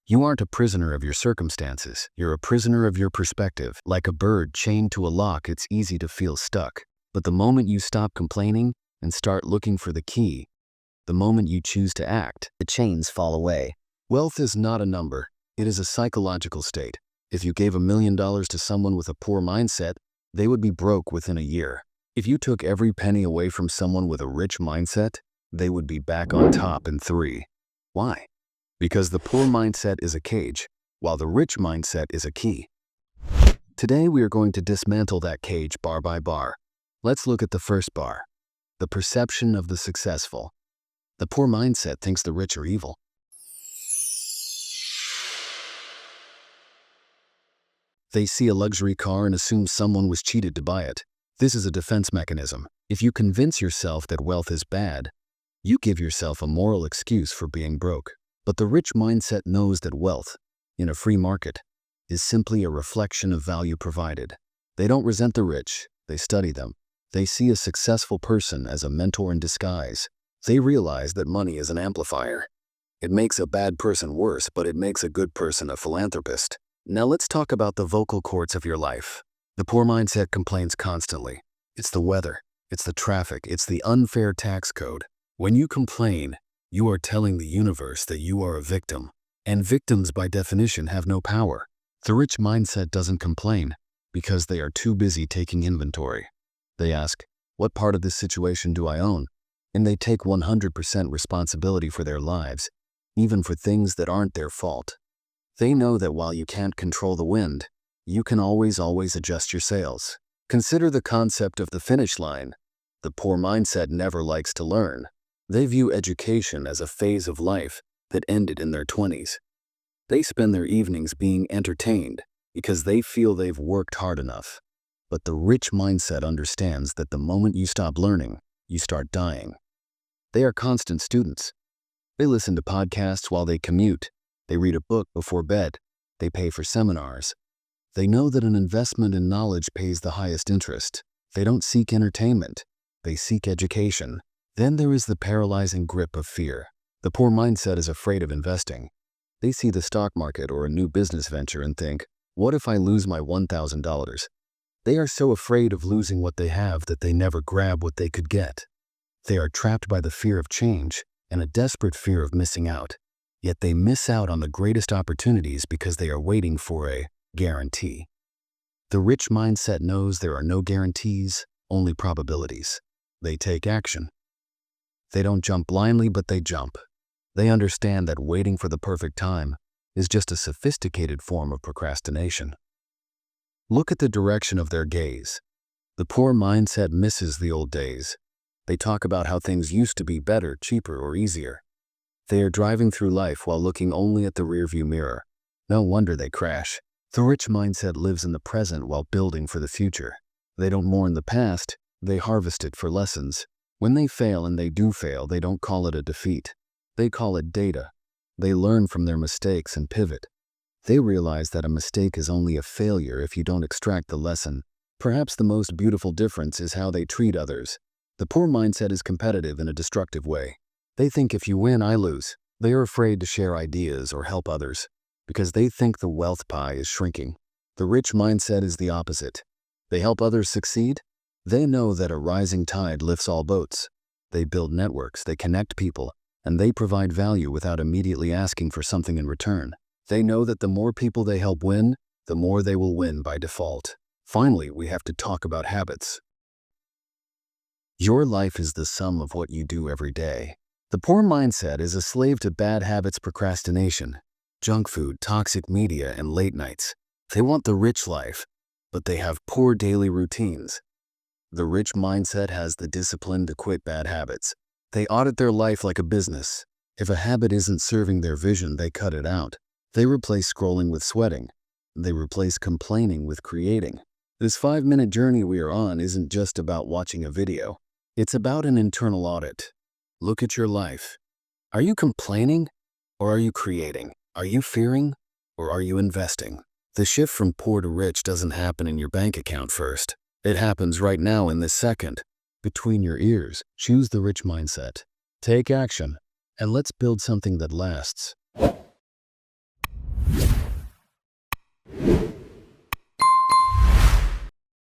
You aren't a prisoner of your circumstances. You're a prisoner of your perspective. Like a bird chained to a lock, it's easy to feel stuck. But the moment you stop complaining and start looking for the key, the moment you choose to act, the chains fall away. Wealth is not a number. It is a psychological state. If you gave $1 million to someone with a poor mindset, they would be broke within a year. If you took every penny away from someone with a rich mindset, they would be back on top in 3. Why? Because the poor mindset is a cage, while the rich mindset is a key. Today we are going to dismantle that cage bar by bar. Let's look at the first bar. The perception of the successful. The poor mindset thinks the rich are evil. They see a luxury car and assume someone was cheated to buy it. This is a defense mechanism. If you convince yourself that wealth is bad, you give yourself a moral excuse for being broke. But the rich mindset knows that wealth, in a free market, is simply a reflection of value provided. They don't resent the rich, they study them. They see a successful person as a mentor in disguise. They realize that money is an amplifier. It makes a bad person worse, but it makes a good person a philanthropist. Now let's talk about the vocal cords of your life. The poor mindset complains constantly. It's the weather, it's the traffic, it's the unfair tax code. When you complain, you are telling the universe that you are a victim. And victims by definition have no power. The rich mindset doesn't complain because they are too busy taking inventory. They ask, what part of this situation do I own? And they take 100% responsibility for their lives, even for things that aren't their fault. They know that while you can't control the wind, you can always adjust your sails. Consider the concept of the finish line. The poor mindset never likes to learn. They view education as a phase of life that ended in their 20s. They spend their evenings being entertained because they feel they've worked hard enough. But the rich mindset understands that the moment you stop learning, you start dying. They are constant students. They listen to podcasts while they commute. They read a book before bed. They pay for seminars. They know that an investment in knowledge pays the highest interest. They don't seek entertainment. They seek education. Then there is the paralyzing grip of fear. The poor mindset is afraid of investing. They see the stock market or a new business venture and think, what if I lose my $1,000? They are so afraid of losing what they have that they never grab what they could get. They are trapped by the fear of change and a desperate fear of missing out. Yet they miss out on the greatest opportunities because they are waiting for a guarantee. The rich mindset knows there are no guarantees, only probabilities. They take action. They don't jump blindly, but they jump. They understand that waiting for the perfect time is just a sophisticated form of procrastination. Look at the direction of their gaze. The poor mindset misses the old days. They talk about how things used to be better, cheaper, or easier. They are driving through life while looking only at the rearview mirror. No wonder they crash. The rich mindset lives in the present while building for the future. They don't mourn the past, they harvest it for lessons. When they fail, and they do fail, they don't call it a defeat. They call it data. They learn from their mistakes and pivot. They realize that a mistake is only a failure if you don't extract the lesson. Perhaps the most beautiful difference is how they treat others. The poor mindset is competitive in a destructive way. They think if you win, I lose. They are afraid to share ideas or help others because they think the wealth pie is shrinking. The rich mindset is the opposite. They help others succeed. They know that a rising tide lifts all boats. They build networks, they connect people, and they provide value without immediately asking for something in return. They know that the more people they help win, the more they will win by default. Finally, we have to talk about habits. Your life is the sum of what you do every day. The poor mindset is a slave to bad habits, procrastination, junk food, toxic media, and late nights. They want the rich life, but they have poor daily routines. The rich mindset has the discipline to quit bad habits. They audit their life like a business. If a habit isn't serving their vision, they cut it out. They replace scrolling with sweating. They replace complaining with creating. This 5-minute journey we are on isn't just about watching a video. It's about an internal audit. Look at your life. Are you complaining or are you creating? Are you fearing or are you investing? The shift from poor to rich doesn't happen in your bank account first. It happens right now in this second. Between your ears, choose the rich mindset. Take action, and let's build something that lasts.